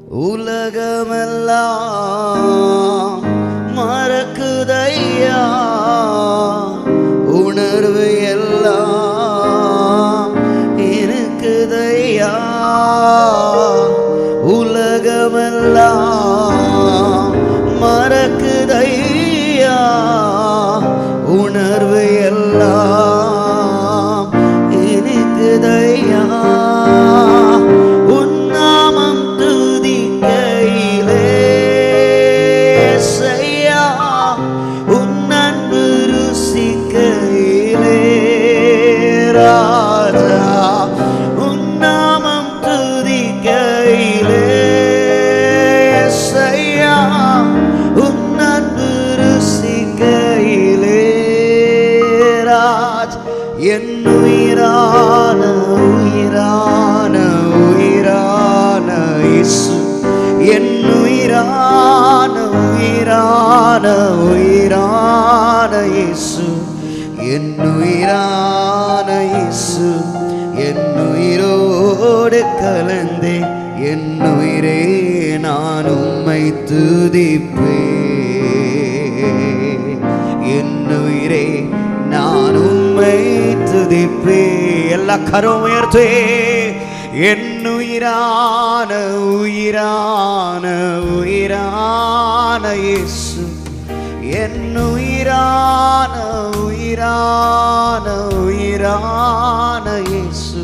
உலகமெல்லாம் மறக்குதையா, உணர்வு எல்லாம் இருக்குதையா. உலகமெல்லாம் மறக்குதையா, உணர்வு எல்லாம் இருக்குதையா. உன்னாமம் துதிக்கையிலே செய்யா, உன் அன்பு ருசிக்கையிலே ராஜா. உன்னாமம் துதிக்கையிலே செய்யா, உன் அன்பு ருசிக்கையிலே ராஜ். என் உயிரான உயிரான உயிரான இயேசு, என் உயிரான உயிரான உயிரான இயேசு, என் உயிரான இயேசு, என் உயிரோடு கலந்தே என் உயிரே நான் உம்மை துதிப்பேன். என் உயிரே நான் உம்மை துதிப்பேன். எல்லா கரம் உயர்த்தே. என் உயிரான உயிரான உயிரான இயேசு, என் உயிரான உயிரான உயிரான இயேசு,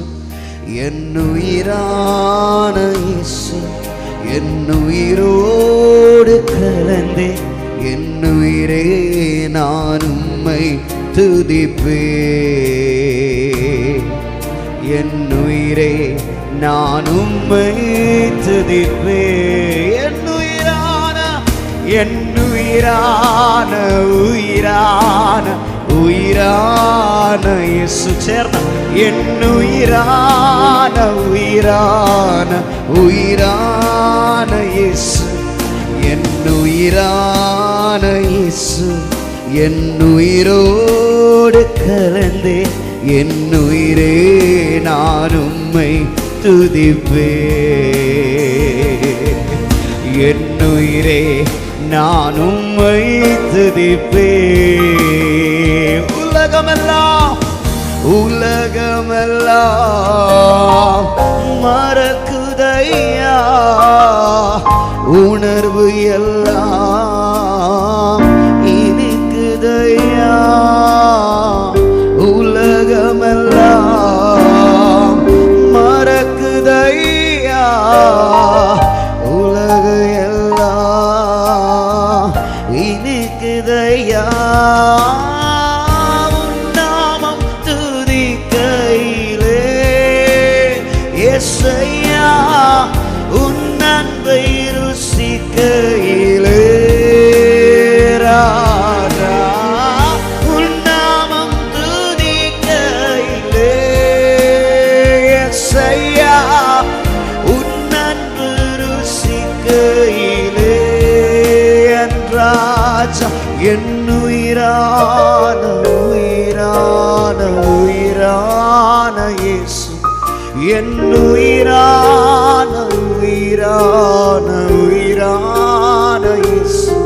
என் உயிரான இயேசு, என் உயிரோடு கலந்தே என் உயிரே நான் உம்மை துதிப்பேன். என் உயிரே நான் உம்மை துதிப்பேன். என் உயிரான என் உயிரான உயிரான உயிரான இயேசு சேர்ந்த என் உயிரான உயிரான உயிரான இயேசு, என் உயிரான இயேசு, என் உயிரோடு கலந்தே என் உயிரே நான் உம்மை துதிப்பேன். என் உயிரே நான் உம்மை துதிப்பேன். உலகமெல்லாம் உலகமெல்லாம் மறக்குதையா, உணர்வு எல்லாம் இனிக்குதையா. உலகமெல்லாம் மறக்குதையா, உலக எல்லாம் இனிக்குதையா. உன்னாமம் துதிக்கையிலே இயேசையா, உன் அன்பை ருசிக்கையிலே ராஜா. உன்னாமம் துதிக்கையிலே இயேசையா, உன் அன்பு ருசிக்கையிலே என் ராஜா. என் உயிரான உயிரான உயிரான இயேசு, என் உயிரான உயிரான உயிரான இயேசு,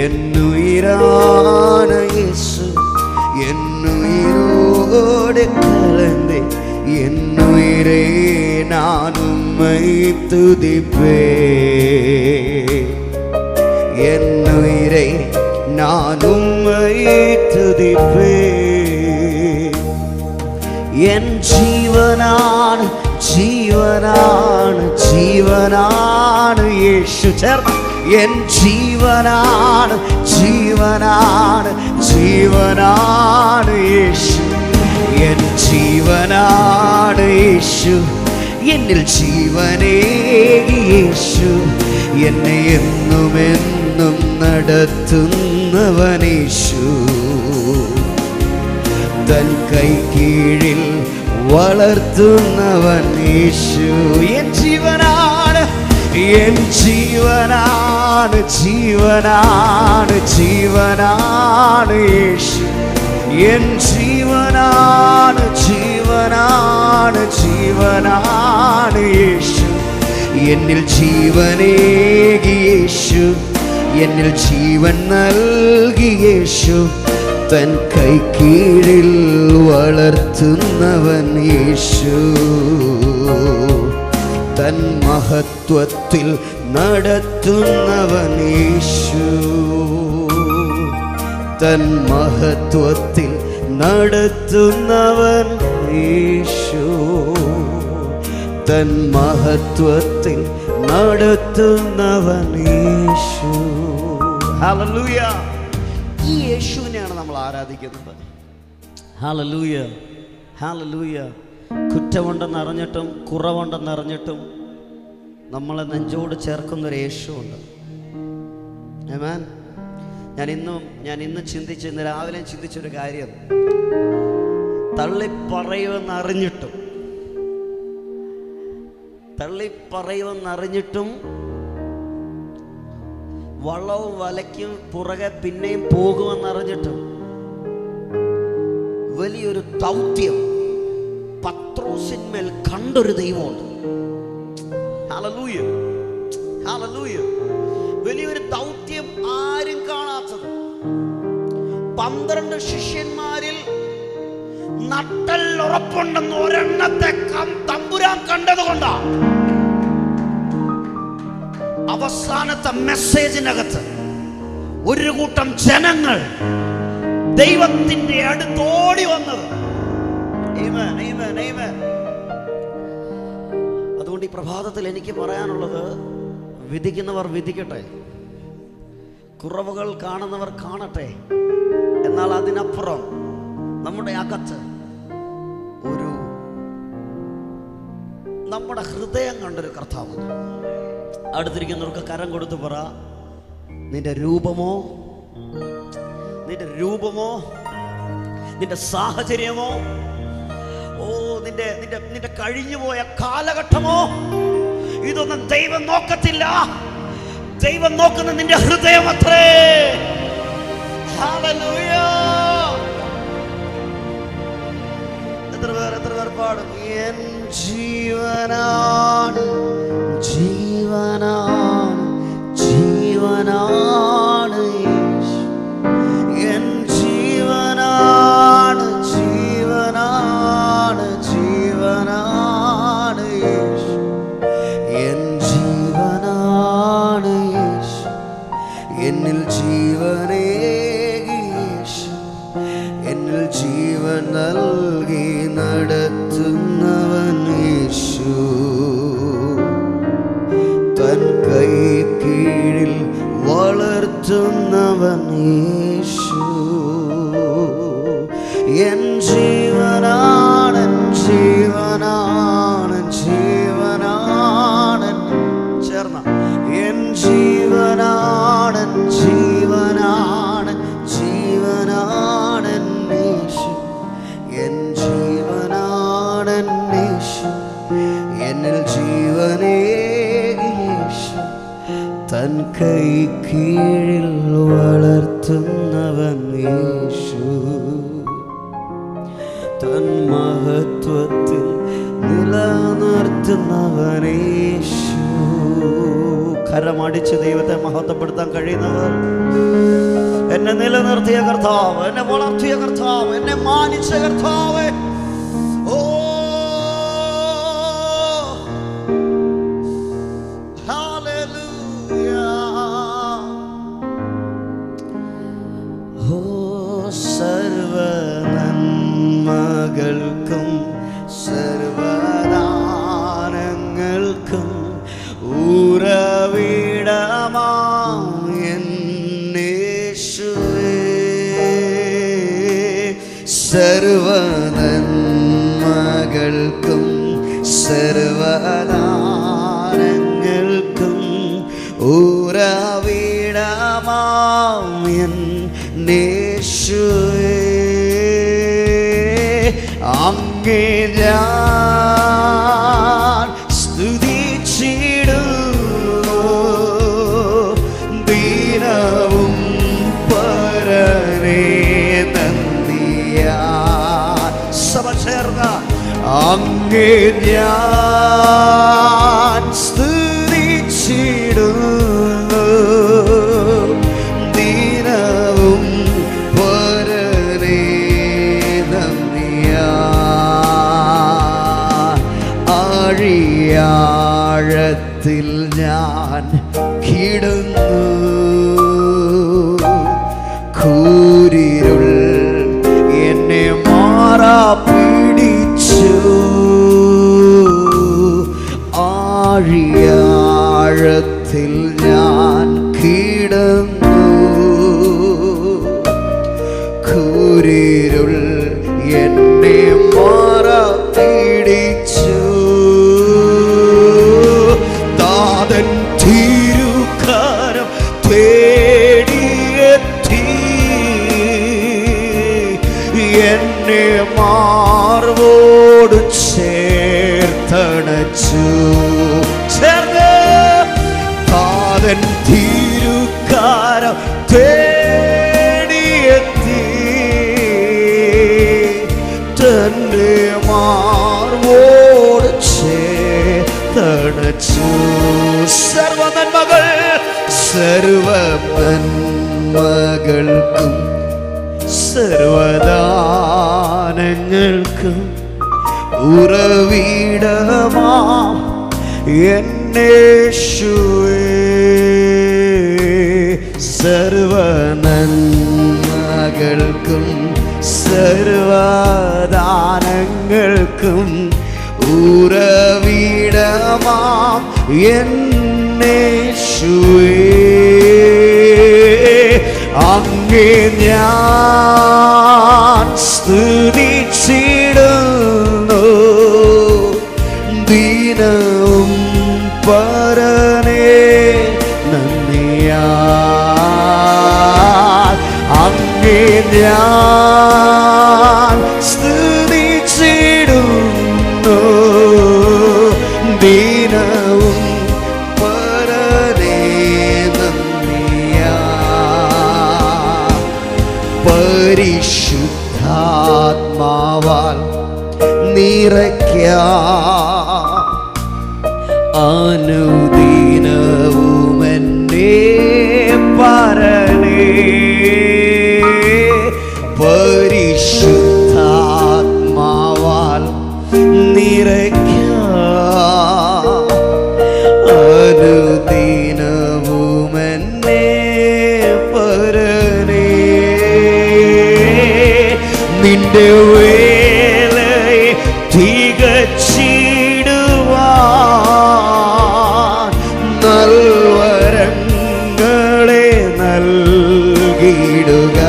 என் உயிரான இயேசு, என் உயிரோடு கலந்தே என் உயிரே நான் உம்மை துதிப்பேன். என் உயிரே நான் உம்மை துதிப்பேன். என் ஜீவனான ஜீவனான ஜீவனான இயேசு சேர்ந்த என் ஜீவனான ஜீவனான ஜீவனான இயேசு, என் ஜீவனான இயேசு, എന്നിൽ ജീവനേകി യേശു, എന്നെ എന്നും എന്നും നടത്തുന്നവനേശു. തൻ കൈ കീഴിൽ വളർത്തുന്നവൻ യേശു. എൻ ജീവനാണ് എൻ ജീവനാണ് ജീവനാണ് ജീവനാണ് യേശു. என் ஜீவனான ஜீவனான ஜீவனான இயேசு, എന്നിൽ ജീവനേകി യേശു, എന്നിൽ ജീവൻ നൽകി യേശു, തൻ കൈക്കീഴിൽ വളർത്തുന്നവൻ യേശു, തൻ മഹത്വത്തിൽ നടത്തുന്നവൻ യേശു, തൻ മഹത്വത്തിൽ നടത്തുന്നവൻ യേശു, തൻ മഹത്വത്തിൽ നടത്തുന്നവൻ യേശു. ഹല്ലേലൂയ. ഈ യേശുവിനെയാണ് നമ്മൾ ആരാധിക്കുന്നത്. Hallelujah, hallelujah. കുറ്റമുണ്ടെന്ന് അറിഞ്ഞിട്ടും കുറവുണ്ടെന്ന് അറിഞ്ഞിട്ടും നമ്മളെ നെഞ്ചോട് ചേർക്കുന്നൊരു യേശുവുണ്ട്. ആമേൻ. ഞാൻ ഇന്ന് ചിന്തിച്ച്, ഇന്ന് രാവിലെ ചിന്തിച്ചൊരു കാര്യം, തള്ളിപ്പറയുമെന്നറിഞ്ഞിട്ടും വള്ളവും വലയ്ക്കും പുറകെ പിന്നെയും പോകുമെന്നറിഞ്ഞിട്ടും വലിയൊരു ദൗത്യം പത്രോസിന്മേൽ കണ്ടൊരു ദൈവമുണ്ട്. Hallelujah, hallelujah. വലിയൊരു ദൗത്യം ആരും കാണാത്തത്. 12 ശിഷ്യന്മാരിൽ നട്ടൽ ഉറപ്പുണ്ടെന്ന് ഒരെണ്ണത്തെ തമ്പുരാൻ കണ്ടതുകൊണ്ടാണ് അവസാനത്തെ മെസ്സേജിനകത്ത് ഒരു കൂട്ടം ജനങ്ങൾ ദൈവത്തിന്റെ അടുത്തോടി വന്നത്. ആമേൻ, ആമേൻ, ആമേൻ. അതുകൊണ്ട് ഈ പ്രഭാതത്തിൽ എനിക്ക് പറയാനുള്ളത്, വിധിക്കുന്നവർ വിധിക്കട്ടെ, കുറവുകൾ കാണുന്നവർ കാണട്ടെ. എന്നാൽ അതിനപ്പുറം നമ്മുടെ അകത്ത് നമ്മുടെ ഹൃദയം കണ്ടൊരു കർത്താവ്. അടുത്തിരിക്കുന്നവർക്ക് കരം കൊടുത്ത് പറ, നിന്റെ രൂപമോ നിന്റെ സാഹചര്യമോ, നിന്റെ കഴിഞ്ഞുപോയ കാലഘട്ടമോ, ഇതൊന്നും ദൈവം നോക്കത്തില്ല. ദൈവം നോക്കുന്ന നിന്റെ ഹൃദയം അത്രേ. ഹല്ലേലൂയ. എത്ര പേർ പാടും? എൻ ജീവനാണ്, ജീവനാണ്, ജീവനാണ് യേശു. എൻ ജീവനാണ്, ജീവനാണ്, ജീവനാണ് യേശു. എൻ ജീവനാണ് യേശു, എന്നിൽ ജീവനേകി യേശു, എന്നിൽ ജീവൻ നൽകി നടത്തുന്നവൻ യേശു, തൻ കൈ കീഴിൽ വളർത്തുന്നവൻ യേശു. എൻ ജീവനാണ്, ജീവനാണ്, ജീവനാണ്. ചേർന്ന എൻ ജീവനാണ്, ജീവനാണ്, ജീവനാണ് യേശു. എൻ ജീവനാണ് യേശു, എന്നിൽ ജീവനേകി യേശു, തൻ കൈ കീഴിൽ വളർത്തുന്നവൻ യേശു, തൻ മഹത്വത്തിൽ നിലനിർത്തുന്നവൻ യേശു. കരമടിച്ച് ദൈവത്തെ മഹത്വപ്പെടുത്താൻ കഴിയുന്നവർ, എന്നെ നിലനിർത്തിയ കർത്താവ്, എന്നെ വളർത്തിയ കർത്താവ്, എന്നെ മാനിച്ച കർത്താവ്, ഓ ഹല്ലേലൂയ. ഓ സർവനന്മകൾക്കും സർവദാനങ്ങൾക്കും ഉറവിടമാം യേശുവേ, സർവനന്മകൾക്കും സർവദാനങ്ങൾക്കും ഉറവിടമാം യേശുവേ, അങ്ങേ ഞാൻ സ്തുതിച്ചിടുന്നു ദിനവും പരനേ നന്ദിയാ. സഭ ചേർന്ന അങ്ങേ ഞാൻ സ്തുതിച്ചിടുന്നു ആഴിയാഴത്തിൽ ഞാൻ കിടന്നു, കൂരിരുൾ എന്നെ മാറാ പിടിച്ചു. ആഴിയാഴത്തിൽ ഞാൻ കിടന്നു, കൂരിരുൾ എന്നെ മാറാ പിടിച്ചു. താതൻ തിരുകരം തേടിയെത്തി എന്നെ മാർവോട് ചേർത്തണച്ചു. താതൻ തിരുകരം തേടിയെത്തി തന്റെ മാർവോട് ചേർത്തണച്ചു. സർവനന്മകൾക്കും സർവദാനങ്ങൾക്കും ഉറവിടമാം എന്നേശുവേ, സർവനന്മകൾക്കും സർവദാനങ്ങൾക്കും ഉറവിടമാം എന്നേശുവേ, അങ്ങേ ഞാൻ സ്തുതിച്ചിടുന്നു ദിനവും പരനേ നന്ദിയാൽ. അങ്ങേ ഞാൻ സ്തുതിച്ചിടുന്നു ദിനവും പരനേ നന്ദിയാൽ. പരിശുദ്ധാത്മാവാൽ നിറയ്ക്കാം അനുദിനവും എന്നെ പരനേ. പരിശുദ്ധാത്മാവാൽ നിറയ്ക്കാം അനുദിനവും എന്നെ പരനേ. നിന്റെ വേലയെ തികച്ചിടുവാൻ നൽവരങ്ങളെ നൽകിടുക.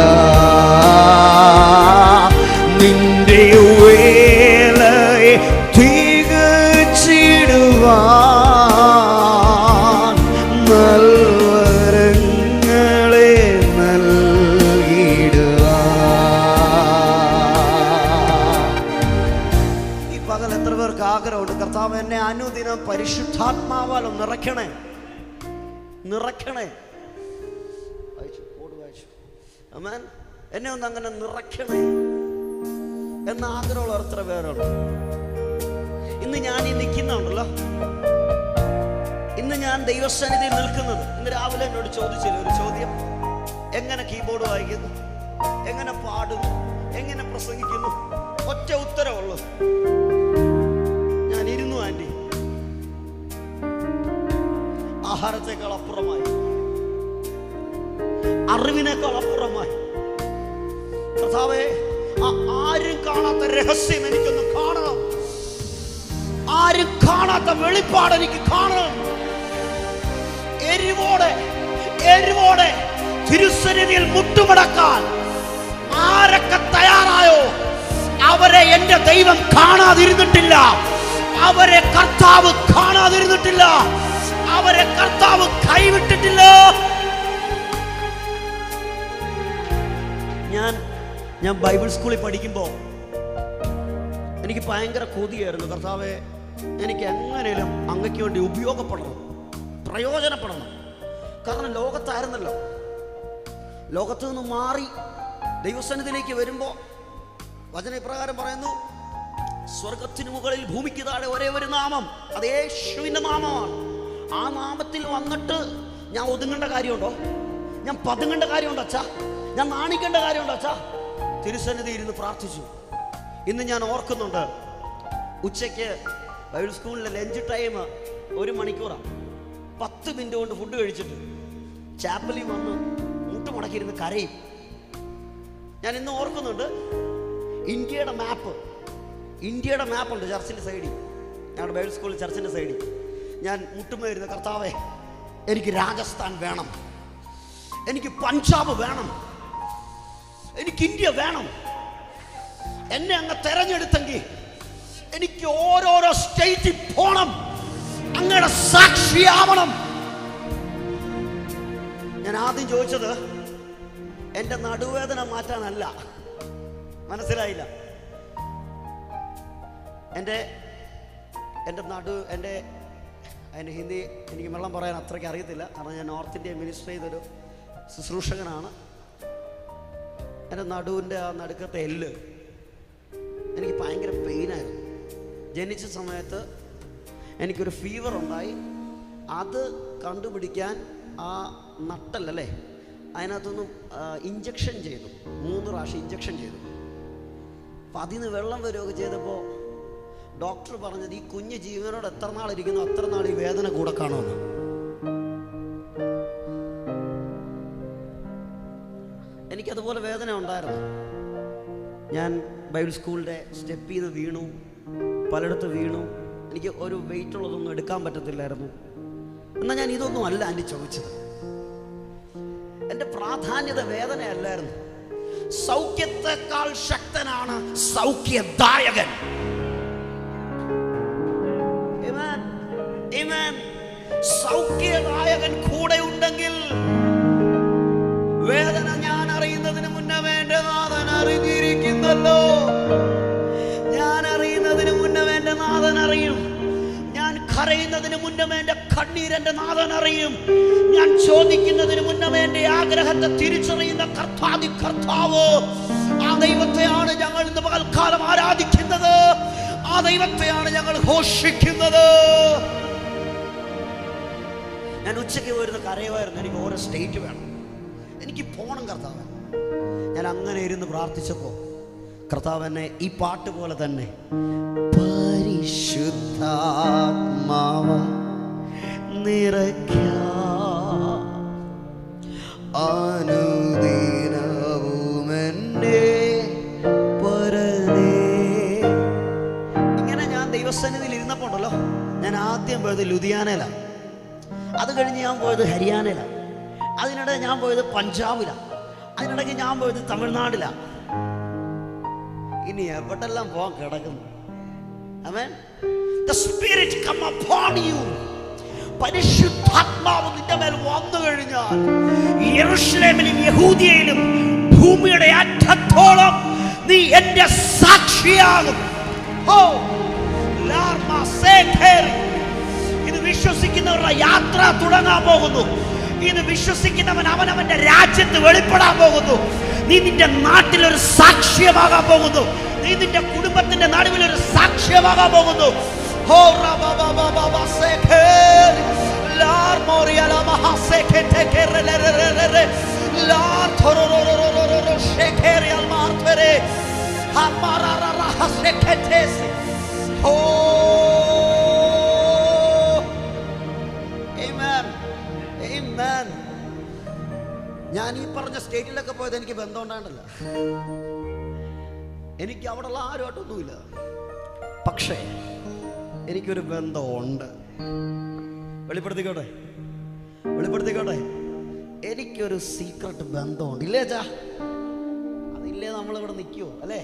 നിന്റെ വേലയെ തികച്ചിടുവാൻ നൽവരങ്ങളെ നൽകിടുക. ഈ പകൽ എത്ര പേർക്ക് ആഗ്രഹമുണ്ട്, കർത്താവ് എന്നെ അനുദിനം പരിശുദ്ധാത്മാവാലും നിറയ്ക്കണേ, നിറയ്ക്കണേ. ആമേൻ. എന്നെ ഒന്ന് അങ്ങനെ നിറയ്ക്കണേ എന്ന ആഗ്രഹമുള്ള എത്ര പേരുണ്ട്? ഇന്ന് ഞാൻ ഈ നിൽക്കുന്നുണ്ടല്ലോ, ഇന്ന് ഞാൻ ദൈവസന്നിധിയിൽ നിൽക്കുന്നത്, ഇന്ന് രാവിലെ എന്നോട് ചോദിച്ചില്ല ഒരു ചോദ്യം, എങ്ങനെ കീബോർഡ് വായിക്കുന്നു, എങ്ങനെ പാടുന്നു, എങ്ങനെ പ്രസംഗിക്കുന്നു? ഒറ്റ ഉത്തരവുള്ളൂ, ഞാൻ ഇരുന്നു ആൻറ്റി. ആഹാരത്തെക്കാൾ അപ്പുറമായി, അറിവിനേക്കാൾ അപ്പുറമായി കർത്താവേ, ആരും കാണാത്ത രഹസ്യം എനിക്കൊന്ന് കാണണം, ആരും കാണാത്ത വെളിപ്പാട് എനിക്ക് കാണണം. എരിവോടെ എരിവോടെ തിരുസന്നിധിയിൽ മുട്ടുമടക്കാൻ ആരൊക്കെ തയ്യാറായോ അവരെ എന്റെ ദൈവം കാണാതിരുന്നിട്ടില്ല, അവരെ കർത്താവ് കാണാതിരുന്നിട്ടില്ല, അവരെ കർത്താവ് കൈവിട്ടിട്ടില്ല. ഞാൻ ബൈബിൾ സ്കൂളിൽ പഠിക്കുമ്പോൾ എനിക്ക് ഭയങ്കര കൊതിയായിരുന്നു, കർത്താവേ എനിക്ക് എങ്ങനെയും അങ്ങയ്ക്ക് വേണ്ടി ഉപയോഗപ്പെടണം, പ്രയോജനപ്പെടണം. കാരണം ലോകത്തായിരുന്നല്ലോ, ലോകത്ത് നിന്ന് മാറി ദൈവസന്നിധിയിലേക്ക് വരുമ്പോൾ വചന ഇപ്രകാരം പറയുന്നു, സ്വർഗത്തിന് മുകളിൽ ഭൂമിക്ക് താഴെ ഒരേ ഒരു നാമം, അത് യേശുവിൻ്റെ നാമമാണ്. ആ നാമത്തിൽ വന്നിട്ട് ഞാൻ ഒതുങ്ങേണ്ട കാര്യമുണ്ടോ? ഞാൻ പതുങ്ങേണ്ട കാര്യമുണ്ടോ അച്ഛാ? ഞാൻ നാണിക്കേണ്ട കാര്യമുണ്ടോ അച്ഛാ? തിരുസന്നിധി ഇരുന്ന് പ്രാർത്ഥിച്ചു. ഇന്ന് ഞാൻ ഓർക്കുന്നുണ്ട്, ഉച്ചയ്ക്ക് ബൈബിൾ സ്കൂളിലെ ലഞ്ച് ടൈം 1 മണിക്കൂറാണ്. 10 മിനിറ്റ് കൊണ്ട് ഫുഡ് കഴിച്ചിട്ട് ചാപ്പലിൽ വന്ന് മുട്ടുമുടക്കിയിരുന്ന് കരയും. ഞാൻ ഇന്ന് ഓർക്കുന്നുണ്ട്, ഇന്ത്യയുടെ മാപ്പുണ്ട് ചർച്ചിൻ്റെ സൈഡിൽ, ഞങ്ങളുടെ ബൈബിൾ സ്കൂളിൽ ചർച്ചിൻ്റെ സൈഡിൽ. ഞാൻ മുട്ടുമായിരുന്നു, കർത്താവേ എനിക്ക് രാജസ്ഥാൻ വേണം, എനിക്ക് പഞ്ചാബ് വേണം, എനിക്ക് ഇന്ത്യ വേണം. എന്നെ അങ്ങ് തെരഞ്ഞെടുത്തെങ്കിൽ എനിക്ക് ഓരോരോ സ്റ്റേറ്റിൽ പോണം, അങ്ങയുടെ സാക്ഷിയാവണം. ഞാൻ ആദ്യം ചോദിച്ചത് എൻ്റെ നടുവേദന മാറ്റാനല്ല. മനസ്സിലായില്ല. എൻ്റെ ഹിന്ദി എനിക്ക് വെള്ളം പറയാൻ അത്രയ്ക്ക് അറിയത്തില്ല, കാരണം ഞാൻ നോർത്ത് ഇന്ത്യ മിനിസ്റ്റർ ചെയ്തൊരു ശുശ്രൂഷകനാണ്. എൻ്റെ നടുവിൻ്റെ ആ നടുക്കത്തെ എല്ല് എനിക്ക് ഭയങ്കര പെയിനായിരുന്നു. ജനിച്ച സമയത്ത് എനിക്കൊരു ഫീവർ ഉണ്ടായി. അത് കണ്ടുപിടിക്കാൻ ആ നട്ടല്ലേ, അതിനകത്തൊന്നും ഇഞ്ചക്ഷൻ ചെയ്തു, 3 പ്രാവശ്യം ഇഞ്ചക്ഷൻ ചെയ്തു. അപ്പം അതിന് വെള്ളം വരികയൊക്കെ ചെയ്തപ്പോൾ ഡോക്ടർ പറഞ്ഞത്, ഈ കുഞ്ഞ് ജീവനോട് എത്ര നാളിരിക്കുന്നു അത്ര നാൾ ഈ വേദന കൂടെ കാണുമെന്ന്. എനിക്കതുപോലെ വേദന ഉണ്ടായിരുന്നു. ഞാൻ ബൈബിൾ സ്കൂളിൻ്റെ സ്റ്റെപ്പിൽ നിന്ന് വീണു, പലയിടത്ത് വീണു. എനിക്ക് ഒരു വെയിറ്റ് ഉള്ളതൊന്നും എടുക്കാൻ പറ്റത്തില്ലായിരുന്നു. എന്നാൽ ഞാൻ ഇതൊന്നും അല്ല ആൻറ്റി ചോദിച്ചത്. എൻ്റെ പ്രാധാന്യത വേദനയല്ലായിരുന്നു. സൗഖ്യത്തെക്കാൾ ശക്തനാണ് സൗഖ്യദായകൻ. സൗഖ്യദായകൻ കൂടെ ഉണ്ടെങ്കിൽ വേദന ഞാൻ അറിയുന്നതിന് മുന്നേ എൻ്റെ നാഥൻ അറിഞ്ഞിരിക്കുന്നല്ലോ. ഞാൻ അറിയുന്നതിന് മുന്നേ എൻ്റെ നാഥൻ അറിയും. ഞാൻ കരയുന്നതിന് മുന്നേ എൻ്റെ കണ്ണീരെൻ്റെ നാഥൻ അറിയും. ഞാൻ ചോദിക്കുന്നതിന് മുന്നേ എൻ്റെ ആഗ്രഹത്തെ തിരിച്ചറിയുന്ന കർത്താവ്, ആ ദൈവത്തെയാണ് ഞങ്ങൾ ഇന്ന് പകൽക്കാലം ആരാധിക്കുന്നത്. ആ ദൈവത്തെയാണ് ഞങ്ങൾ ഘോഷിക്കുന്നത്. ഞാൻ ഉച്ചയ്ക്ക് പോയിരുന്ന കരയുമായിരുന്നു, എനിക്ക് ഓരോ സ്റ്റേറ്റ് വേണം, എനിക്ക് പോകണം കർത്താവ്. ഞാൻ അങ്ങനെ ഇരുന്ന് പ്രാർത്ഥിച്ചപ്പോൾ കർത്താവ് എന്നെ ഈ പാട്ട് പോലെ തന്നെ പരിശുദ്ധാത്മാവ അനുദിനവുമെന്നെ പരനേ. ഇങ്ങനെ ഞാൻ ദൈവസന്നിധിയിൽ ഇരുന്നപ്പോൾ ഉണ്ടല്ലോ, ഞാൻ ആദ്യം പോയത് ലുധിയാനയിലാണ്, അത് കഴിഞ്ഞ് ഞാൻ പോയത് ഹരിയാനയിലാണ്, അതിനിടെ ഞാൻ പോയത് പഞ്ചാബിലാണ്, അതിനിടയ്ക്ക് ഞാൻ പോയത് തമിഴ്നാട്ടിലാണ്. ഇനി എവിടെല്ലാം പോകാൻ കിടക്കുന്നു. ആമേൻ. The Spirit come upon you. പരിശുദ്ധാത്മാവ് നിന്റെ മേൽ വന്നു കഴിഞ്ഞാൽ യെരൂശലേമിലും യഹൂദിയയിലും ഭൂമിയുടെ അറ്റത്തോളം നീ എന്റെ സാക്ഷിയാകും. ഇത് വിശ്വസിക്കുന്നവരുടെ യാത്ര തുടങ്ങാൻ പോകുന്നു. ഇത് വിശ്വസിക്കുന്നവൻ അവനവന്റെ രാജ്യത്ത് വെളിപ്പെടാൻ പോകുന്നു. നീ നിന്റെ നാട്ടിലൊരു സാക്ഷ്യമാകാൻ പോകുന്നു. നീ നിന്റെ കുടുംബത്തിന്റെ നടുവിൽ ഒരു സാക്ഷ്യമാകാൻ പോകുന്നു. ഞാൻ ഈ പറഞ്ഞ സ്റ്റേറ്റിലൊക്കെ പോയത് എനിക്ക് ബന്ധം ഉണ്ടായിട്ടല്ല, എനിക്ക് അവിടെയുള്ള ആരുമായിട്ടൊന്നുമില്ല. പക്ഷേ എനിക്കൊരു ബന്ധമുണ്ട്. വെളിപ്പെടുത്തിക്കോട്ടെ, എനിക്കൊരു സീക്രട്ട് ബന്ധമുണ്ട്. ഇല്ലേ ചാ? അതില്ലേ നമ്മളിവിടെ നിൽക്കുമോ? അല്ലേ?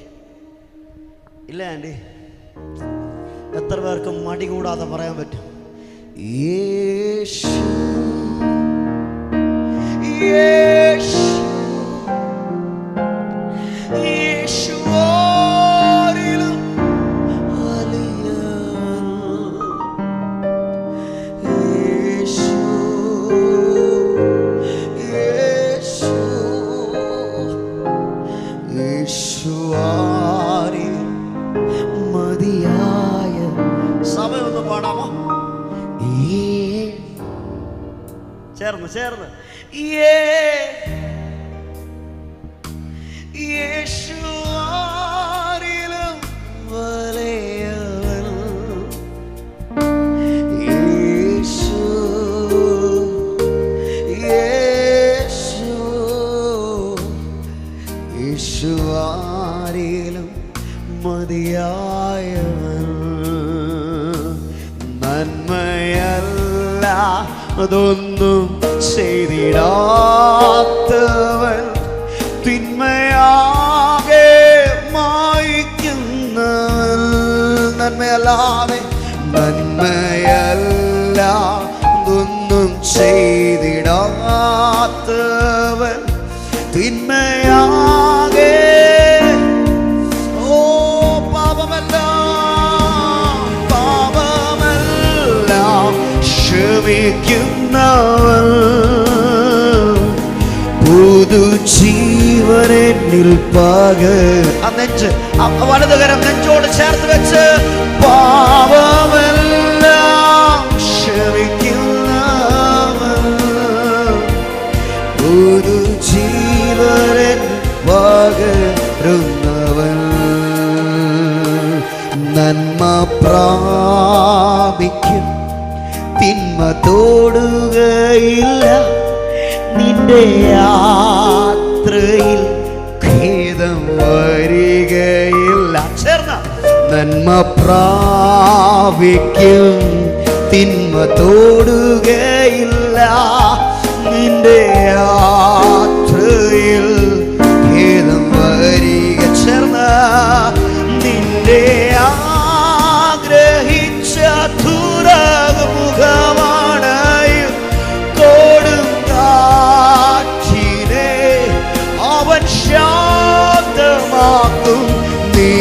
ഇല്ല ആൻറ്റി? എത്ര പേർക്ക് മടി കൂടാതെ പറയാൻ പറ്റും? യേശു യേശു യേശു ആരിലും വലിയവൻ, യേശു യേശു യേശു ആരിലും മതിയായ. സമയം ഒന്ന് പാടാമോ? ചേർന്ന് യേശു ആരിലും വലിയവൻ, അതൊന്നും ചെയ്തിടാത്തവൻ തിന്മയാകെ മായ്ക്കുന്നവൻ. നന്മയല്ലാതെ നന്മയല്ല അതൊന്നും ചെയ്തിടാത്തവൻ തിന്മയാകെ പാപമെല്ലാം ക്ഷമിക്കുന്നവൻ പുതുജീവനിൽ നെഞ്ച് വലതുകരം നെഞ്ചോട് ചേർത്ത് വെച്ച് പാപമെല്ലാം ക്ഷമിക്കുന്നവൻ പുതുജീവനിൽ പകരുന്നവൻ നന്മ പ്രാപിക്കും തിന്മ തോടുകയില്ല നിന്റെ യാത്രയിൽ ഖേദം വരികയില്ല. ചേർന്ന നന്മ പ്രാപിക്കും തിന്മ തോടുകയില്ല നിന്റെ യാത്രയിൽ ഖേദം വരിക. ചേർന്ന നിന്റെ ആഗ്രഹിച്ച തുറമുഖമാണ് കൊടുങ്കാറ്റിനെ അവൻ ശാന്തമാക്കും. നീ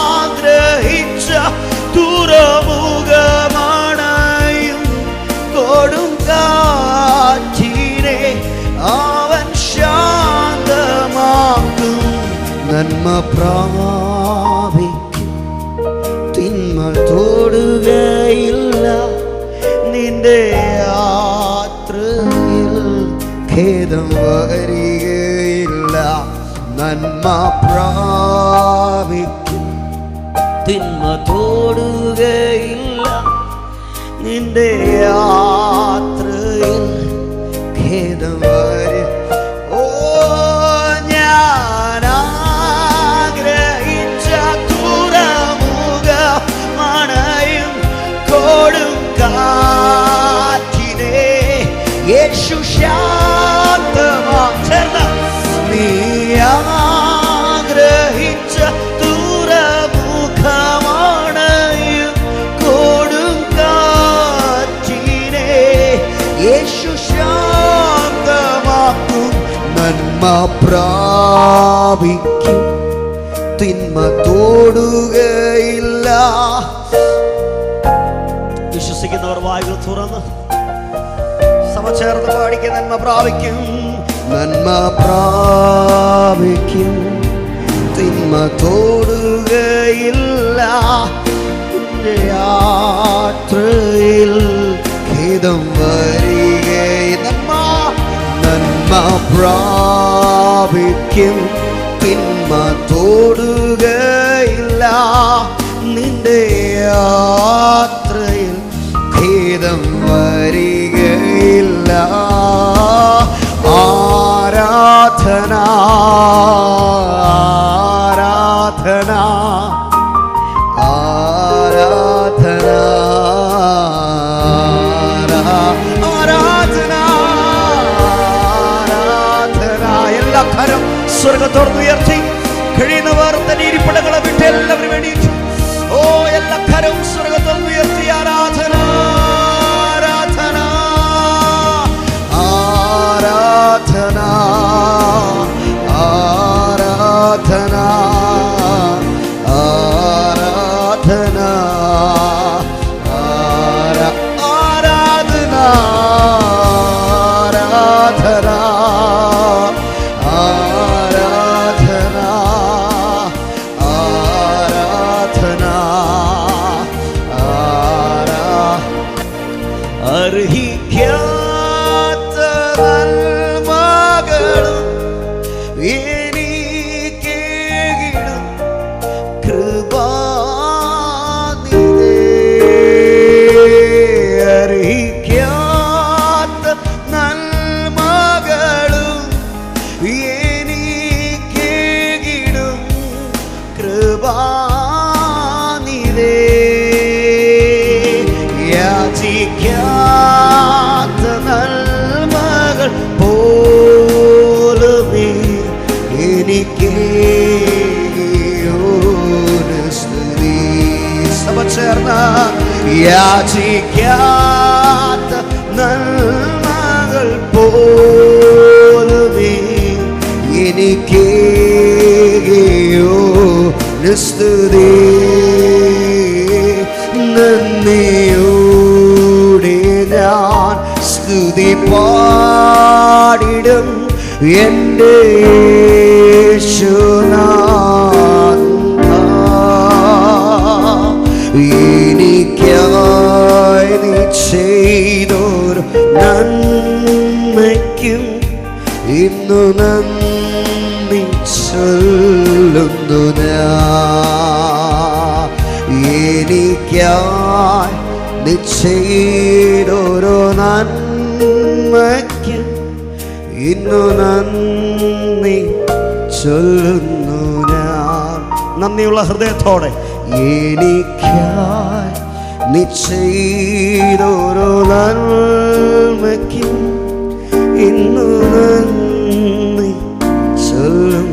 ആഗ്രഹിച്ച തുറമുഖമാണ് കൊടുങ്കാറ്റിനെ അവൻ ശാന്തമാക്കും. നന്മ പ്രാപിക്കും തിന്മ തോടുകയില്ല നിന്റെ യാത്രയിൽ ഖേദം വരികയില്ല. നന്മ പ്രാപിക്കും തിന്മ തോടുകയില്ല നിന്റെ യാത്രയിൽ ഖേദം വരി. ഓ ഞാൻ ആഗ്രഹിച്ച തുറമുഖമണയും കൊടുങ്കാറ്റിനെ യേശു ശാന്തമാക്കുന്ന. നീ ആഗ്രഹിച്ച തുറമുഖമണയും കൊടുങ്കാറ്റിനെ യേശു ശാന്തമാക്കും. നന്മ പ്രാപിക്കും തിന്മ തോടുകയില്ല. വിശ്വസിക്കുന്നവർ വായുകൾ തുറന്ന് സഭ ചേർന്ന് പാടിക്ക്. നന്മ പ്രാപിക്കും നന്മ പ്രാപിക്കും തിന്മ തോടുകയില്ല നിന്റെ യാത്രയിൽ ഖേദം വരികയില്ല. നന്മ പ്രാപിക്കും തിന്മ തോടുകയില്ല നിന്റെ യാത്രയിൽ ഖേദം വരികയില്ല. ആരാധന ആരാധന ആരാധന ആരാധന ആരാധന. എല്ലാ കരം സ്വർഗത്തോർന്നുയർത്തി കഴിയുന്നവർ തന്നെ ഇരിപ്പിടങ്ങളെ വിട്ട് എല്ലാവരും എണീറ്റു. ഓ എല്ലാ കരം സ്വർഗത്തോർന്നുയർത്തി ആരാധന ആരാധന ആരാധന ആരാധന ആരാധന ആരാധന ആരാധന ആരാധന അർഹിക്കാത്ത നന്മകളും എനിക്കേകിടും കൃപാനിധേ. അർഹിക്കാത്ത നന്മകളും എനിക്കേകിടും കൃപാനിധേ. യാചിക്കാത്ത നന്മകൾ പോലുമേ എനിക്ക് സ്തുതി. സഭ ചേർന്ന യാചിക്കാത്ത നന്മകൾ പോലുമേ എനിക്ക് സ്തുതി. നന്ദിയോടെ ഞാൻ സ്തുതി പാടിടും എൻ്റെ യേശുനാഥ. എനിക്കായി നീ ചെയ്തൊരു നന്മയ്ക്കും ഇന്നു നന്ദി ചൊല്ലുന്നു ഞാൻ. എനിക്കായി നീ ചെയ്തൊരു നന്മയ്ക്കും ഇന്നു നന്ദി ചൊല്ലുന്നു ഞാൻ. നന്ദിയുള്ള ഹൃദയത്തോടെ എനിക്കായി നീ ചെയ്തൊരു നന്മയ്ക്കും ഇന്നു നന്ദി ചൊല്ലുന്നു